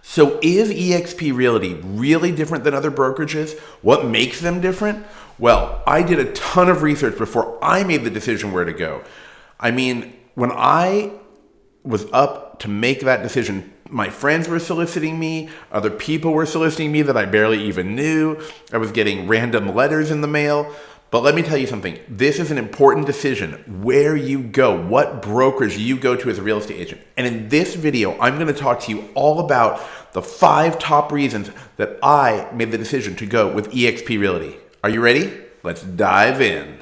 So is eXp Realty really different than other brokerages? What makes them different? Well, I did a ton of research before I made the decision where to go. I mean, when I was up to make that decision, my friends were soliciting me, other people were soliciting me that I barely even knew. I was getting random letters in the mail. But let me tell you something. This is an important decision, where you go, what brokerage you go to as a real estate agent. And in this video, I'm going to talk to you all about the 5 top reasons that I made the decision to go with eXp Realty. Are you ready? Let's dive in.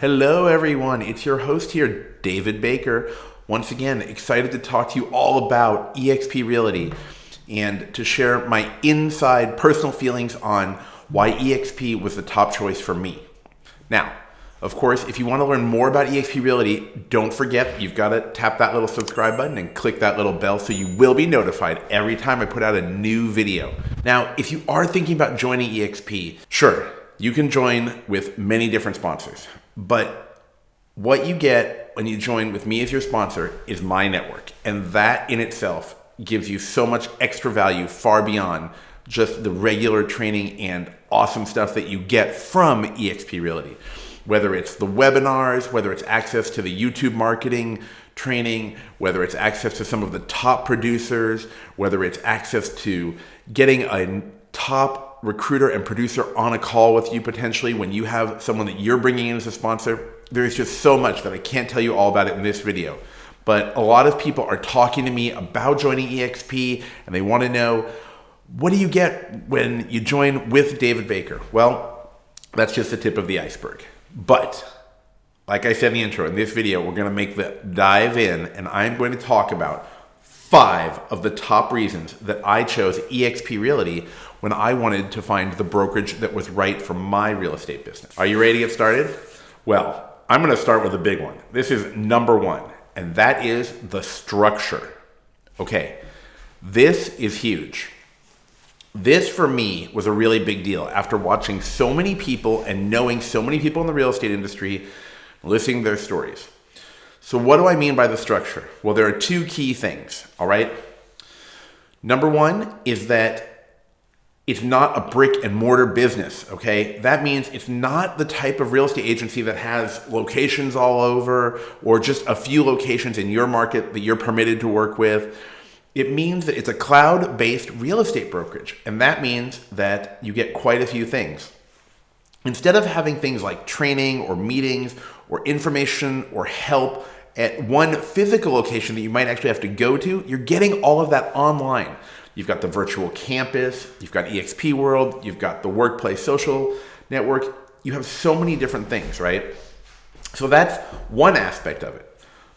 Hello everyone, it's your host here, David Baker. Once again, excited to talk to you all about eXp Realty and to share my inside personal feelings on why eXp was the top choice for me. Now, of course, if you want to learn more about eXp Realty, don't forget you've got to tap that little subscribe button and click that little bell so you will be notified every time I put out a new video. Now, if you are thinking about joining eXp, sure, you can join with many different sponsors, but what you get when you join with me as your sponsor is my network. And that in itself gives you so much extra value far beyond just the regular training and awesome stuff that you get from eXp Realty. Whether it's the webinars, whether it's access to the YouTube marketing training, whether it's access to some of the top producers, whether it's access to getting a top recruiter and producer on a call with you potentially when you have someone that you're bringing in as a sponsor. There's just so much that I can't tell you all about it in this video. But a lot of people are talking to me about joining eXp and they want to know, what do you get when you join with David Baker? Well, that's just the tip of the iceberg. But like I said in the intro, in this video, we're going to make the dive in and I'm going to talk about 5 of the top reasons that I chose eXp Realty when I wanted to find the brokerage that was right for my real estate business. Are you ready to get started? Well, I'm going to start with a big one. This is number 1, and that is the structure. Okay, this is huge. This for me was a really big deal after watching so many people and knowing so many people in the real estate industry, listening to their stories. So what do I mean by the structure? Well, there are 2 key things, all right? Number 1 is that it's not a brick and mortar business, okay? That means it's not the type of real estate agency that has locations all over or just a few locations in your market that you're permitted to work with. It means that it's a cloud-based real estate brokerage, and that means that you get quite a few things. Instead of having things like training or meetings or information or help at one physical location that you might actually have to go to, you're getting all of that online. You've got the virtual campus, you've got eXp World, you've got the workplace social network. You have so many different things, right? So that's one aspect of it.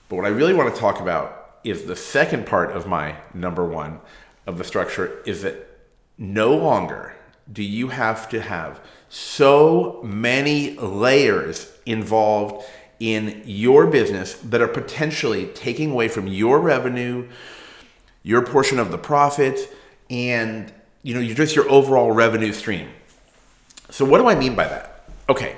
But what I really want to talk about is the second part of my number 1 of the structure is that no longer do you have to have so many layers involved in your business that are potentially taking away from your revenue, your portion of the profits, and just your overall revenue stream. So what do I mean by that? Okay,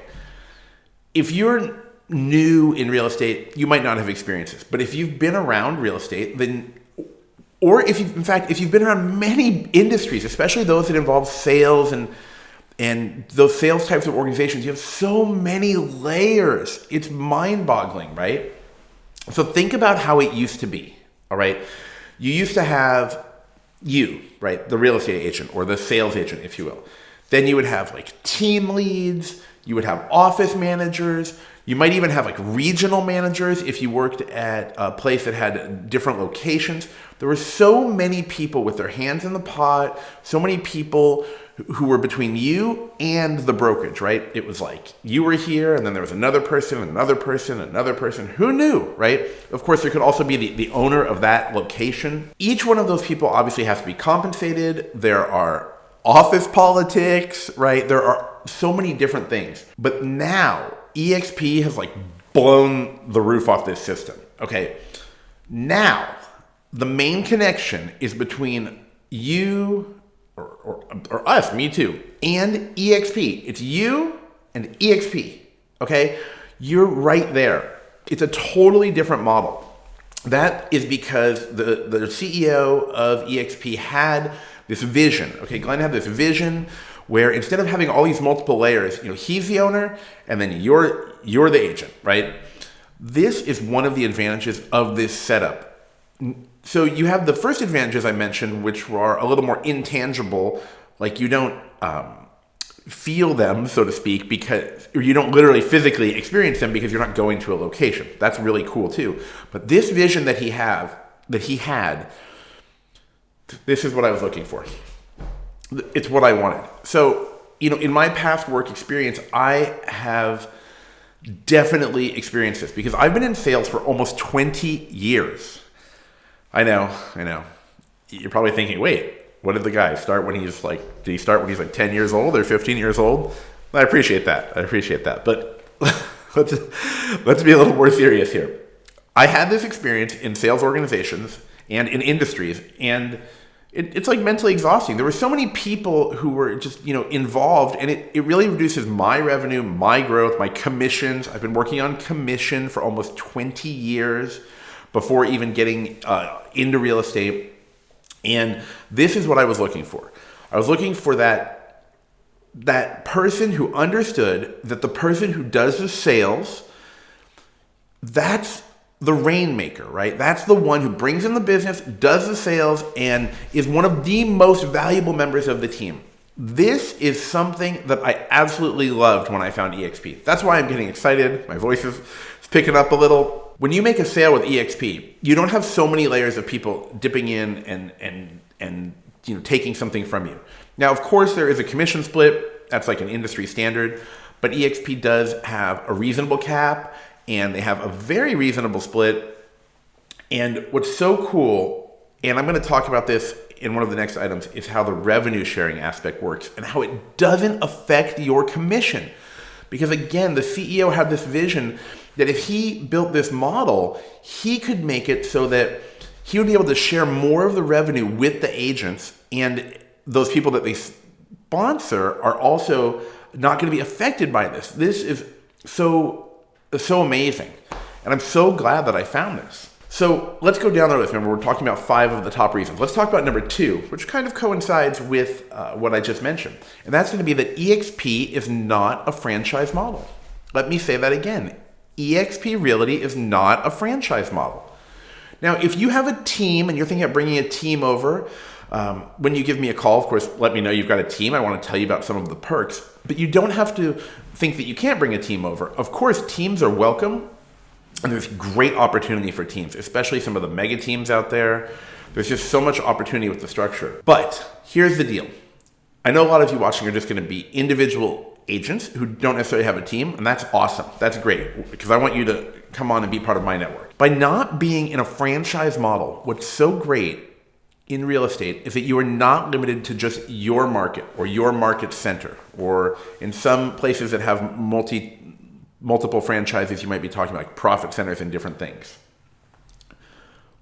if you're new in real estate, you might not have experienced this, but if you've been around real estate, then, or if you've been around many industries, especially those that involve sales and those sales types of organizations, you have so many layers. It's mind-boggling, right? So think about how it used to be, all right? You used to have right? The real estate agent or the sales agent, if you will. Then you would have like team leads, you would have office managers, you might even have like regional managers if you worked at a place that had different locations. There were so many people with their hands in the pot, so many people who were between you and the brokerage, right? It was like you were here and then there was another person, another person, another person. Who knew, right? Of course, there could also be the owner of that location. Each one of those people obviously has to be compensated. There are office politics, right? There are so many different things. But now eXp has like blown the roof off this system, okay? Now, the main connection is between you or us, me too, and eXp. It's you and eXp, okay, you're right there. It's a totally different model. That is because the CEO of eXp had this vision. Okay, Glenn had this vision where instead of having all these multiple layers, he's the owner and then you're the agent, right? This is one of the advantages of this setup. So you have the first advantages I mentioned, which are a little more intangible, like you don't feel them, so to speak, or you don't literally physically experience them because you're not going to a location. That's really cool too. But this vision that he had, this is what I was looking for. It's what I wanted. So, in my past work experience, I have definitely experienced this because I've been in sales for almost 20 years. I know. You're probably thinking, wait, what did the guy start when he's like, did he start when he's like 10 years old or 15 years old? I appreciate that. But let's be a little more serious here. I had this experience in sales organizations and in industries, and it's like mentally exhausting. There were so many people who were just, involved, and it really reduces my revenue, my growth, my commissions. I've been working on commission for almost 20 years before even getting into real estate. And this is what I was looking for. I was looking for that person who understood that the person who does the sales, that's the rainmaker, right? That's the one who brings in the business, does the sales, and is one of the most valuable members of the team. This is something that I absolutely loved when I found eXp. That's why I'm getting excited. My voice is picking up a little. When you make a sale with eXp, you don't have so many layers of people dipping in and taking something from you. Now, of course, there is a commission split. That's like an industry standard. But eXp does have a reasonable cap, and they have a very reasonable split. And what's so cool, and I'm going to talk about this in one of the next items, is how the revenue sharing aspect works and how it doesn't affect your commission. Because again, the CEO had this vision that if he built this model, he could make it so that he would be able to share more of the revenue with the agents, and those people that they sponsor are also not going to be affected by this. This is so amazing. And I'm so glad that I found this. So let's go down the list. Remember, we're talking about 5 of the top reasons. Let's talk about number 2, which kind of coincides with what I just mentioned. And that's going to be that eXp is not a franchise model. Let me say that again. eXp Realty is not a franchise model. Now, if you have a team and you're thinking of bringing a team over, when you give me a call, of course, let me know you've got a team. I want to tell you about some of the perks. But you don't have to think that you can't bring a team over. Of course, teams are welcome. And there's great opportunity for teams, especially some of the mega teams out there. There's just so much opportunity with the structure. But here's the deal. I know a lot of you watching are just going to be individual agents who don't necessarily have a team, and that's awesome. That's great, because I want you to come on and be part of my network. By not being in a franchise model, what's so great in real estate is that you are not limited to just your market or your market center, or in some places that have multiple franchises, you might be talking about like profit centers and different things.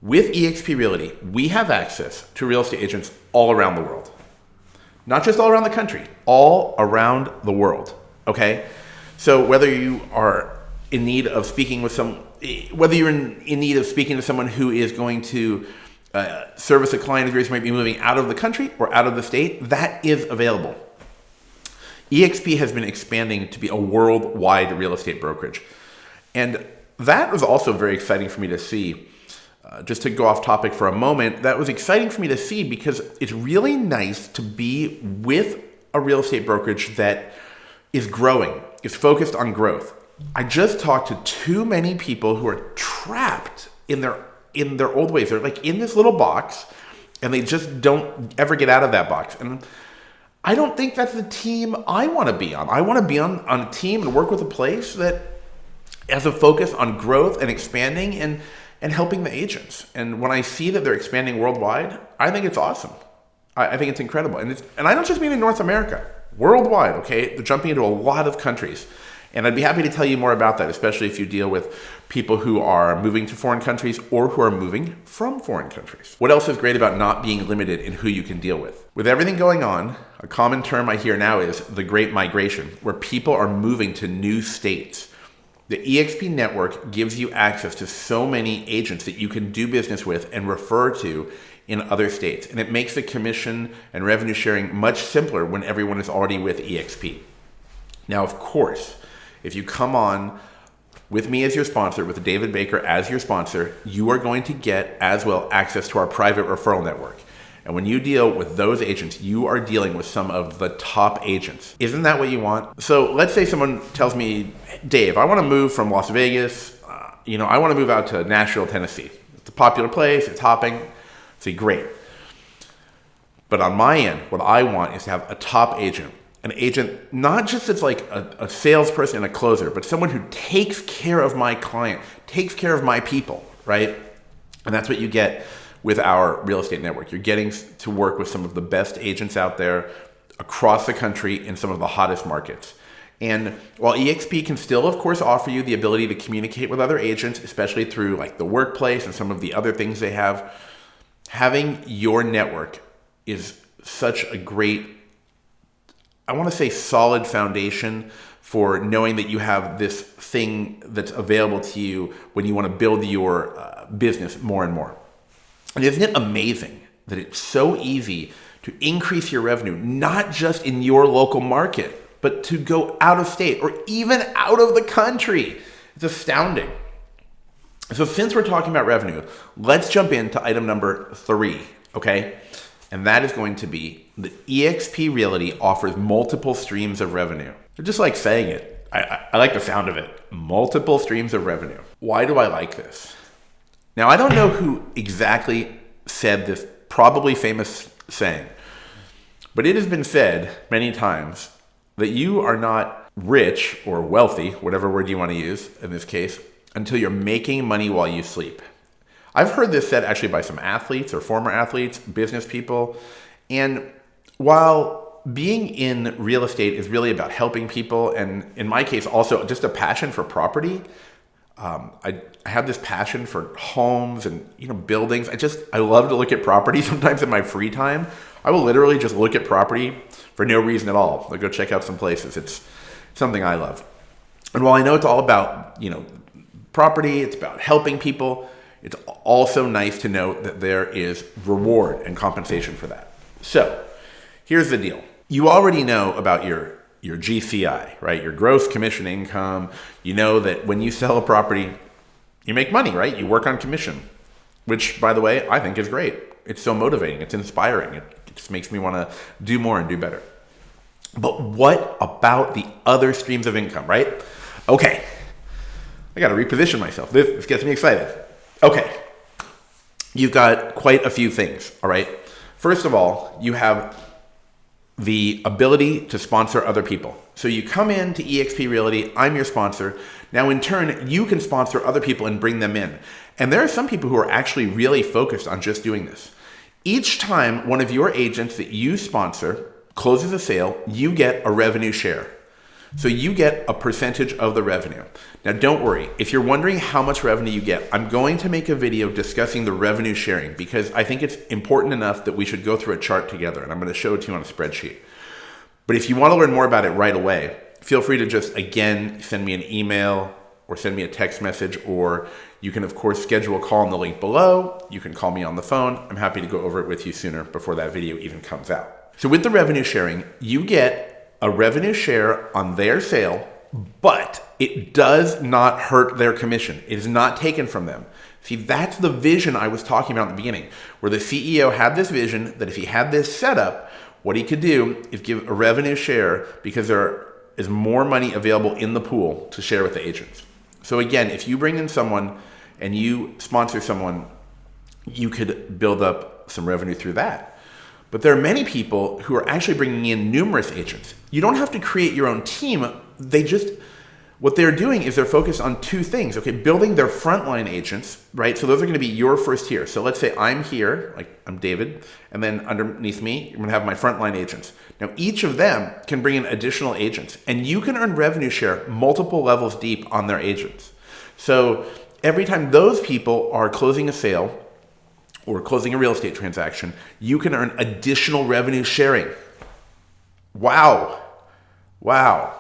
With eXp Realty, we have access to real estate agents all around the world. Not just all around the country, all around the world, okay? So whether you are in need of speaking with whether you're in need of speaking to someone who is going to service a client of yours who might be moving out of the country or out of the state, that is available. eXp has been expanding to be a worldwide real estate brokerage. And that was also very exciting for me to see. Just to go off topic for a moment, that was exciting for me to see because it's really nice to be with a real estate brokerage that is growing, is focused on growth. I just talked to too many people who are trapped in their old ways. They're like in this little box and they just don't ever get out of that box. And I don't think that's the team I want to be on. I want to be on a team and work with a place that has a focus on growth and expanding and helping the agents. And when I see that they're expanding worldwide, I think it's awesome. I think it's incredible. And I don't just mean in North America, worldwide, okay? They're jumping into a lot of countries. And I'd be happy to tell you more about that, especially if you deal with people who are moving to foreign countries or who are moving from foreign countries. What else is great about not being limited in who you can deal with? With everything going on, A common term I hear now is the Great Migration, where people are moving to new states. The eXp network gives you access to so many agents that you can do business with and refer to in other states. And it makes the commission and revenue sharing much simpler when everyone is already with eXp. Now, of course, if you come on with me as your sponsor, with David Baker as your sponsor, you are going to get as well access to our private referral network. And when you deal with those agents, you are dealing with some of the top agents. Isn't that what you want? So let's say someone tells me, Dave, I want to move from Las Vegas. I want to move out to Nashville, Tennessee. It's a popular place. It's hopping. See, great. But on my end, what I want is to have a top agent. An agent, not just as like a salesperson and a closer, but someone who takes care of my client, takes care of my people, right? And that's what you get with our real estate network. You're getting to work with some of the best agents out there across the country in some of the hottest markets. And while eXp can still, of course, offer you the ability to communicate with other agents, especially through like the workplace and some of the other things they have, having your network is such a great, I want to say, solid foundation for knowing that you have this thing that's available to you when you want to build your business more and more. And isn't it amazing that it's so easy to increase your revenue, not just in your local market, but to go out of state or even out of the country? It's astounding. So since we're talking about revenue, let's jump into item number 3, okay? And that is going to be that eXp Realty offers multiple streams of revenue. I just like saying it. I like the sound of it. Multiple streams of revenue. Why do I like this? Now, I don't know who exactly said this probably famous saying, but it has been said many times that you are not rich or wealthy, whatever word you want to use in this case, until you're making money while you sleep. I've heard this said actually by some athletes or former athletes, business people. And while being in real estate is really about helping people, and in my case also just a passion for property, I have this passion for homes and buildings. I love to look at property. Sometimes in my free time, I will literally just look at property for no reason at all. I'll go check out some places. It's something I love. And while I know it's all about property, it's about helping people, it's also nice to know that there is reward and compensation for that. So here's the deal. You already know about your GCI, right? Your gross commission income. You know that when you sell a property, you make money, right? You work on commission, which, by the way, I think is great. It's so motivating. It's inspiring. It just makes me want to do more and do better. But what about the other streams of income, right? Okay. I got to reposition myself. This gets me excited. Okay. You've got quite a few things, all right? First of all, you have the ability to sponsor other people. So you come in to eXp Realty, I'm your sponsor. Now in turn, you can sponsor other people and bring them in. And there are some people who are actually really focused on just doing this. Each time one of your agents that you sponsor closes a sale, you get a revenue share. So you get a percentage of the revenue. Now don't worry, if you're wondering how much revenue you get, I'm going to make a video discussing the revenue sharing because I think it's important enough that we should go through a chart together, and I'm going to show it to you on a spreadsheet. But if you want to learn more about it right away, feel free to just, again, send me an email or send me a text message, or you can, of course, schedule a call on the link below. You can call me on the phone. I'm happy to go over it with you sooner before that video even comes out. So with the revenue sharing, you get a revenue share on their sale, but it does not hurt their commission. It is not taken from them. See, that's the vision I was talking about in the beginning, where the CEO had this vision that if he had this set up, what he could do is give a revenue share because there is more money available in the pool to share with the agents. So again, if you bring in someone and you sponsor someone, you could build up some revenue through that. But there are many people who are actually bringing in numerous agents. You don't have to create your own team. What they're doing is they're focused on two things, okay? Building their frontline agents, right? So those are going to be your first tier. So let's say I'm here, like I'm David, and then underneath me, you're going to have my frontline agents. Now, each of them can bring in additional agents, and you can earn revenue share multiple levels deep on their agents. So every time those people are closing a sale or closing a real estate transaction, you can earn additional revenue sharing. Wow. Wow.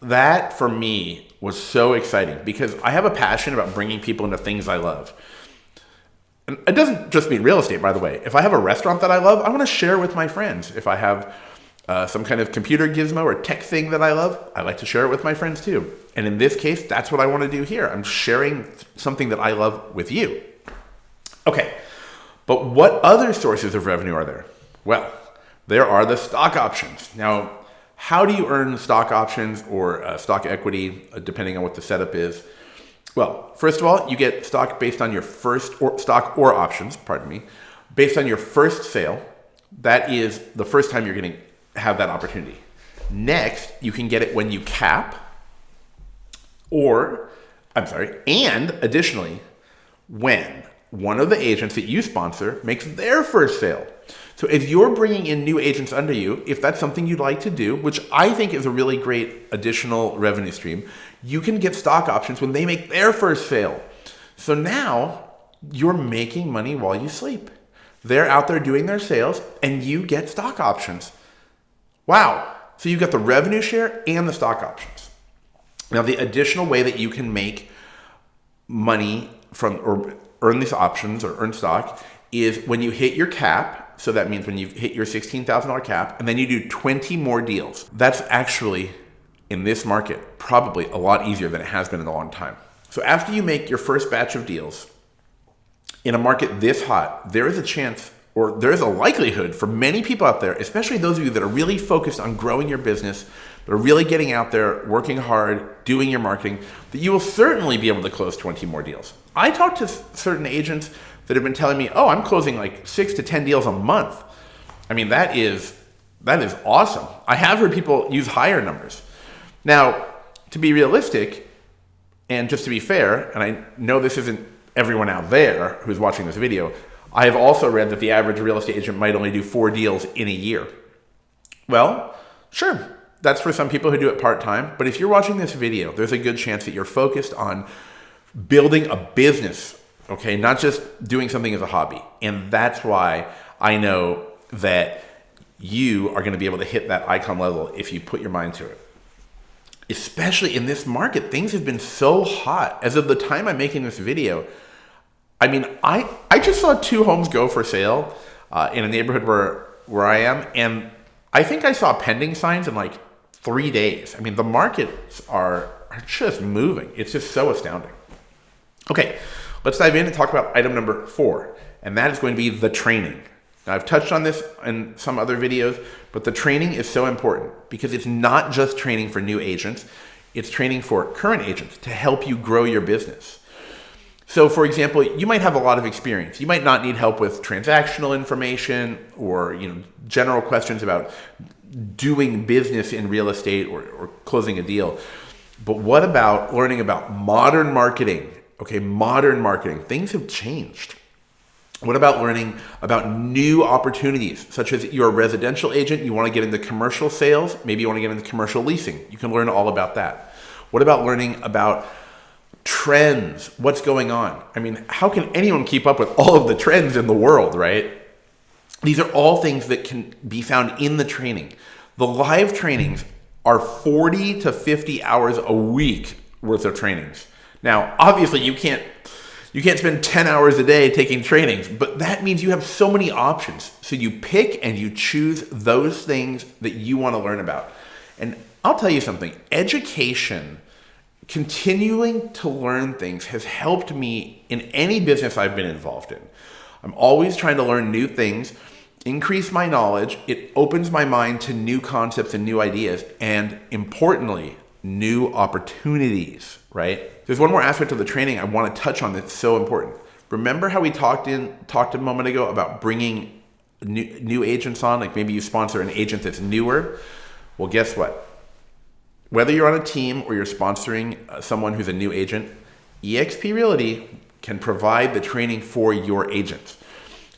That for me was so exciting because I have a passion about bringing people into things I love. And it doesn't just mean real estate, by the way. If I have a restaurant that I love, I want to share with my friends. If I have some kind of computer gizmo or tech thing that I love, I like to share it with my friends too. And in this case, that's what I want to do here. I'm sharing something that I love with you. Okay, but what other sources of revenue are there? Well, there are the stock options. Now, how do you earn stock options or stock equity, depending on what the setup is? Well, first of all, you get stock based on your first stock or options, pardon me, based on your first sale. That is the first time you're going to have that opportunity. Next, you can get it when you cap, and additionally, when one of the agents that you sponsor makes their first sale. So if you're bringing in new agents under you, if that's something you'd like to do, which I think is a really great additional revenue stream, you can get stock options when they make their first sale. So now you're making money while you sleep. They're out there doing their sales and you get stock options. Wow. So you've got the revenue share and the stock options. Now the additional way that you can make money from or earn these options or earn stock is when you hit your cap. So that means when you hit your $16,000 cap and then you do 20 more deals. That's actually, in this market, probably a lot easier than it has been in a long time. So after you make your first batch of deals, in a market this hot, there is a chance or there is a likelihood for many people out there, especially those of you that are really focused on growing your business, that are really getting out there, working hard, doing your marketing, that you will certainly be able to close 20 more deals. I talked to certain agents that have been telling me, oh, I'm closing like 6 to 10 deals a month. I mean, that is awesome. I have heard people use higher numbers. Now, to be realistic, and just to be fair, and I know this isn't everyone out there who's watching this video, I have also read that the average real estate agent might only do 4 deals in a year. Well, sure, that's for some people who do it part-time, but if you're watching this video, there's a good chance that you're focused on building a business. Okay, not just doing something as a hobby. And that's why I know that you are going to be able to hit that icon level if you put your mind to it. Especially in this market, things have been so hot. As of the time I'm making this video, I mean, I just saw 2 homes go for sale in a neighborhood where I am. And I think I saw pending signs in like 3 days. I mean, the markets are just moving. It's just so astounding. Okay. Let's dive in and talk about item number 4, and that is going to be the training. Now, I've touched on this in some other videos, but the training is so important because it's not just training for new agents, it's training for current agents to help you grow your business. So, for example, you might have a lot of experience. You might not need help with transactional information or general questions about doing business in real estate or closing a deal. But what about learning about modern marketing? Okay, modern marketing. Things have changed. What about learning about new opportunities, such as you're a residential agent, you want to get into commercial sales, maybe you want to get into commercial leasing. You can learn all about that. What about learning about trends? What's going on? I mean, how can anyone keep up with all of the trends in the world, right? These are all things that can be found in the training. The live trainings are 40 to 50 hours a week worth of trainings. Now, obviously, you can't spend 10 hours a day taking trainings, but that means you have so many options. So you pick and you choose those things that you want to learn about. And I'll tell you something, education, continuing to learn things has helped me in any business I've been involved in. I'm always trying to learn new things, increase my knowledge. It opens my mind to new concepts and new ideas, and importantly, new opportunities, right? There's one more aspect of the training I want to touch on that's so important. Remember how we talked a moment ago about bringing new agents on? Like maybe you sponsor an agent that's newer. Well, guess what? Whether you're on a team or you're sponsoring someone who's a new agent, eXp Realty can provide the training for your agents.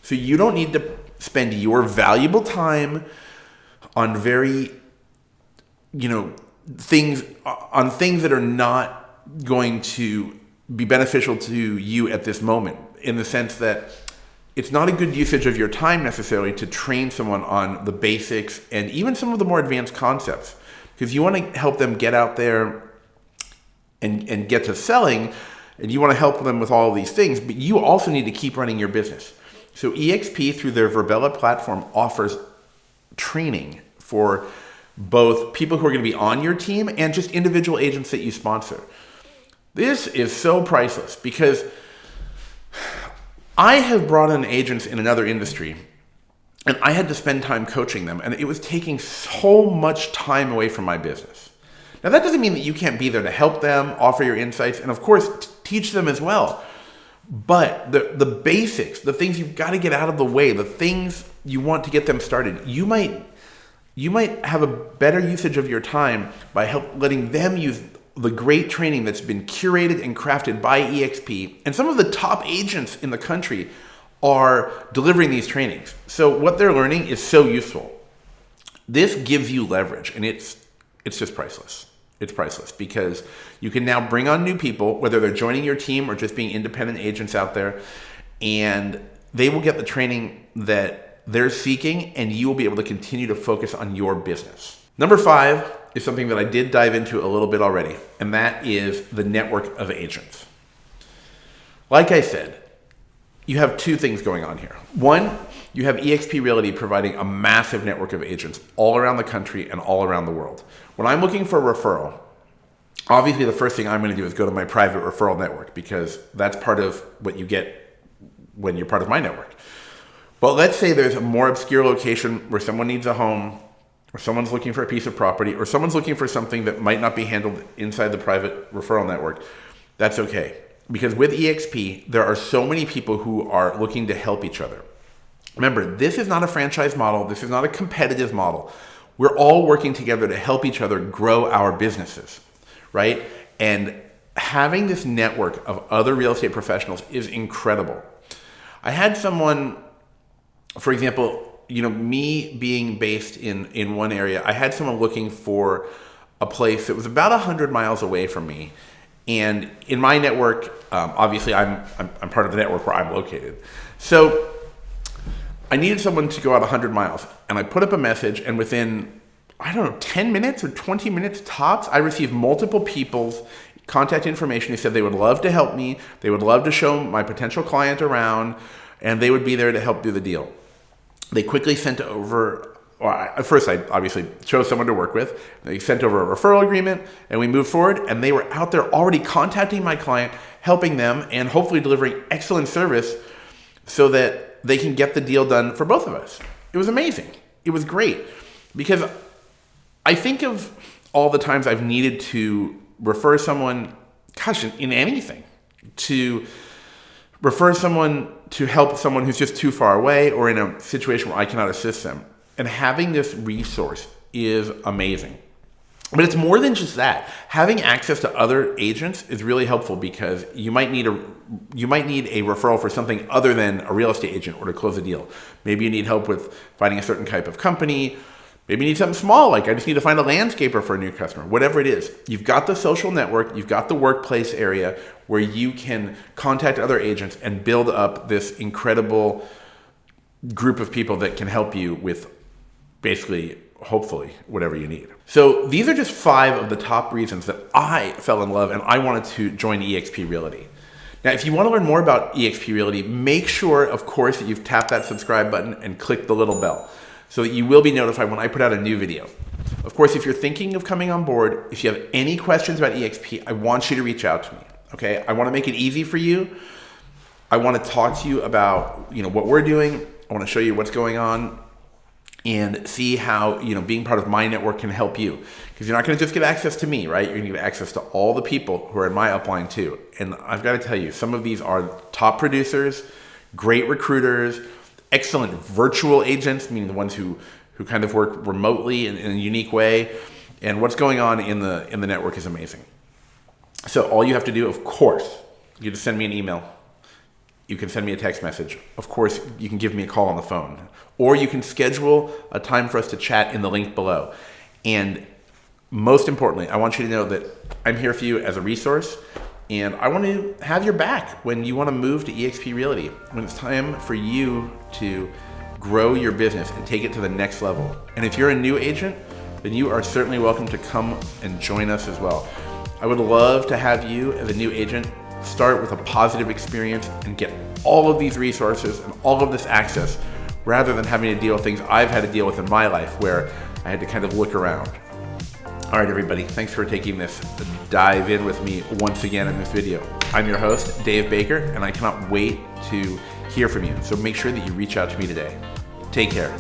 So you don't need to spend your valuable time on things that are not going to be beneficial to you at this moment, in the sense that it's not a good usage of your time necessarily to train someone on the basics and even some of the more advanced concepts, because you want to help them get out there and get to selling, and you want to help them with all of these things, but you also need to keep running your business. So eXp, through their Verbella platform, offers training for both people who are going to be on your team and just individual agents that you sponsor. This is so priceless, because I have brought in agents in another industry and I had to spend time coaching them, and it was taking so much time away from my business. Now, that doesn't mean that you can't be there to help them, offer your insights, and of course, teach them as well. But the basics, the things you've got to get out of the way, the things you want to get them started, you might have a better usage of your time by letting them use the great training that's been curated and crafted by eXp. And some of the top agents in the country are delivering these trainings. So what they're learning is so useful. This gives you leverage, and it's just priceless. It's priceless, because you can now bring on new people, whether they're joining your team or just being independent agents out there, and they will get the training that they're seeking, and you will be able to continue to focus on your business. Number 5 is something that I did dive into a little bit already, and that is the network of agents. Like I said, you have 2 things going on here. One, you have eXp Realty providing a massive network of agents all around the country and all around the world. When I'm looking for a referral, obviously the first thing I'm going to do is go to my private referral network, because that's part of what you get when you're part of my network. But let's say there's a more obscure location where someone needs a home, or someone's looking for a piece of property, or someone's looking for something that might not be handled inside the private referral network. That's okay. Because with eXp, there are so many people who are looking to help each other. Remember, this is not a franchise model. This is not a competitive model. We're all working together to help each other grow our businesses, right? And having this network of other real estate professionals is incredible. I had someone, for example, me being based in one area, I had someone looking for a place that was about 100 miles away from me. And in my network, obviously I'm part of the network where I'm located. So I needed someone to go out 100 miles, and I put up a message, and within, 10 minutes or 20 minutes tops, I received multiple people's contact information who said they would love to help me, they would love to show my potential client around, and they would be there to help do the deal. They quickly sent over, at first I obviously chose someone to work with, they sent over a referral agreement, and we moved forward, and they were out there already contacting my client, helping them, and hopefully delivering excellent service so that they can get the deal done for both of us. It was amazing. It was great, because I think of all the times I've needed to refer someone, in anything, to refer someone to help someone who's just too far away or in a situation where I cannot assist them. And having this resource is amazing. But it's more than just that. Having access to other agents is really helpful, because you might need a referral for something other than a real estate agent or to close a deal. Maybe you need help with finding a certain type of company. Maybe you need something small, like I just need to find a landscaper for a new customer. Whatever it is, you've got the social network, you've got the workplace area where you can contact other agents and build up this incredible group of people that can help you with basically, hopefully, whatever you need. So these are just 5 of the top reasons that I fell in love and I wanted to join eXp Realty. Now, if you want to learn more about eXp Realty, make sure, of course, that you've tapped that subscribe button and clicked the little bell so that you will be notified when I put out a new video. Of course, if you're thinking of coming on board, if you have any questions about eXp, I want you to reach out to me, okay? I want to make it easy for you. I want to talk to you about, what we're doing. I want to show you what's going on and see how, being part of my network can help you. Because you're not going to just get access to me, right? You're going to get access to all the people who are in my upline too. And I've got to tell you, some of these are top producers, great recruiters, excellent virtual agents, meaning the ones who kind of work remotely in a unique way. And what's going on in the network is amazing. So all you have to do, of course, you just send me an email. You can send me a text message. Of course, you can give me a call on the phone. Or you can schedule a time for us to chat in the link below. And most importantly, I want you to know that I'm here for you as a resource. And I want to have your back when you want to move to eXp Realty, when it's time for you to grow your business and take it to the next level. And if you're a new agent, then you are certainly welcome to come and join us as well. I would love to have you as a new agent start with a positive experience and get all of these resources and all of this access, rather than having to deal with things I've had to deal with in my life where I had to kind of look around. All right, everybody, thanks for taking this dive in with me once again in this video. I'm your host, Dave Baker, and I cannot wait to hear from you. So make sure that you reach out to me today. Take care.